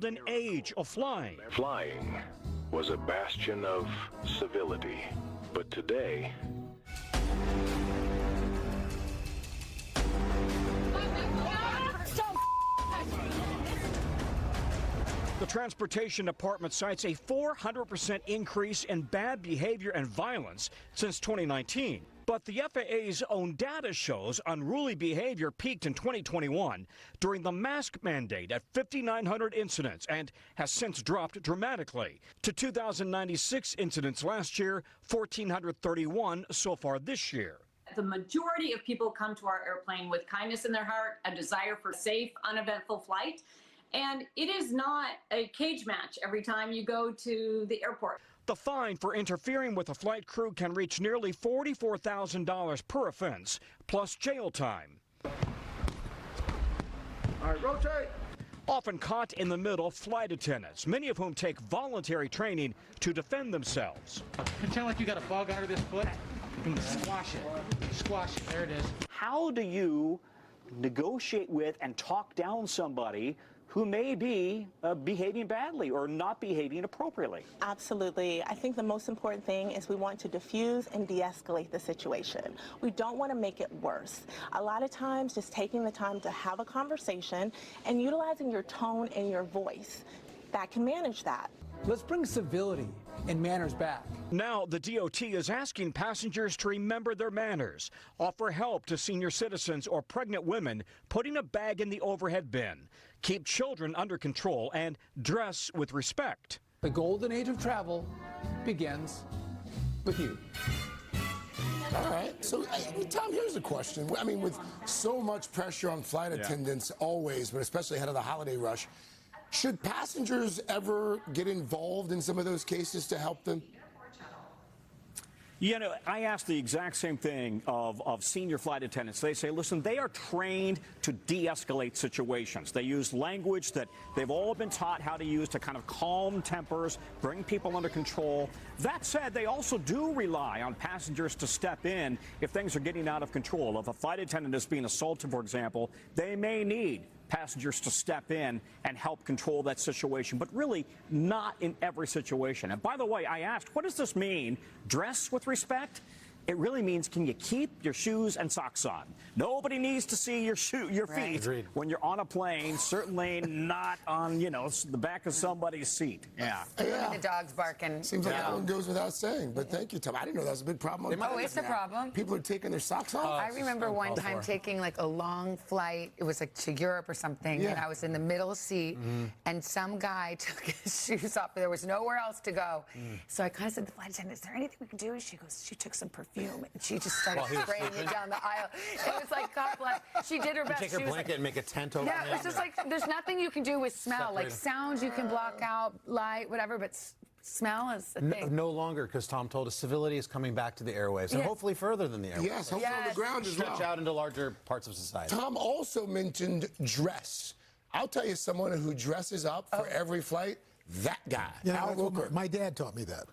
golden age of flying. Flying was a bastion of civility, but today, The Transportation Department cites a 400% increase in bad behavior and violence since 2019. But the FAA's own data shows unruly behavior peaked in 2021 during the mask mandate at 5,900 incidents and has since dropped dramatically to 2,096 incidents last year, 1,431 so far this year. The majority of people come to our airplane with kindness in their heart, a desire for safe, uneventful flight. And it is not a cage match every time you go to the airport. The fine for interfering with a flight crew can reach nearly $44,000 per offense, plus jail time. All right, rotate. Often caught in the middle, flight attendants, many of whom take voluntary training to defend themselves. Pretend like you got a bug under this foot and squash it. Squash it. There it is. How do you negotiate with and talk down somebody who may be behaving badly or not behaving appropriately? Absolutely. I think the most important thing is we want to diffuse and de-escalate the situation. We don't want to make it worse. A lot of times just taking the time to have a conversation and utilizing your tone and your voice, that can manage that. Let's bring civility and manners back. Now, the DOT is asking passengers to remember their manners, offer help to senior citizens or pregnant women putting a bag in the overhead bin, keep children under control, and dress with respect. The golden age of travel begins with you. All right. So, Tom, here's a question. I mean, with so much pressure on flight attendants always, but especially ahead of the holiday rush, should passengers ever get involved in some of those cases to help them? You know, I asked the exact same thing of senior flight attendants. They say, listen, they are trained to de-escalate situations. They use language that they've all been taught how to use to kind of calm tempers, bring people under control. That said, they also do rely on passengers to step in if things are getting out of control. If a flight attendant is being assaulted, for example, they may need passengers to step in and help control that situation, but really not in every situation. And by the way, I asked, what does this mean? Dress with respect? It really means, can you keep your shoes and socks on? Nobody needs to see your feet when you're on a plane, certainly not on, the back of somebody's seat. Yeah. The dog's barking. Seems like that one goes without saying, but thank you, Tom. I didn't know that was a big problem. Oh, it's a problem. People are taking their socks off. I remember one time taking like a long flight. It was like to Europe or something, and I was in the middle seat, and some guy took his shoes off. There was nowhere else to go. So I kind of said to the flight attendant, is there anything we can do? She goes, she took some perfume, and she just started spraying it down the aisle. It was like, God bless. She did her best. Take her blanket and make a tent over it was just like, there's nothing you can do with smell. Like sounds you can block out, light, whatever, but smell is a thing. No longer, because Tom told us civility is coming back to the airwaves, and hopefully further than the airwaves. Yes, hopefully on the ground as well. Stretch out into larger parts of society. Tom also mentioned dress. I'll tell you someone who dresses up for every flight. That guy, Al Roker. My dad taught me that.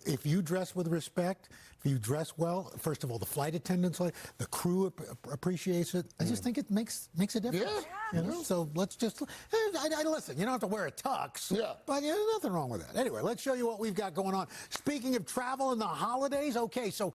If you dress with respect, if you dress well, first of all, the flight attendants, the crew appreciates it. I just think it makes a difference. Yeah. So let's just listen. You don't have to wear a tux. Yeah. But there's nothing wrong with that. Anyway, let's show you what we've got going on. Speaking of travel and the holidays, okay, so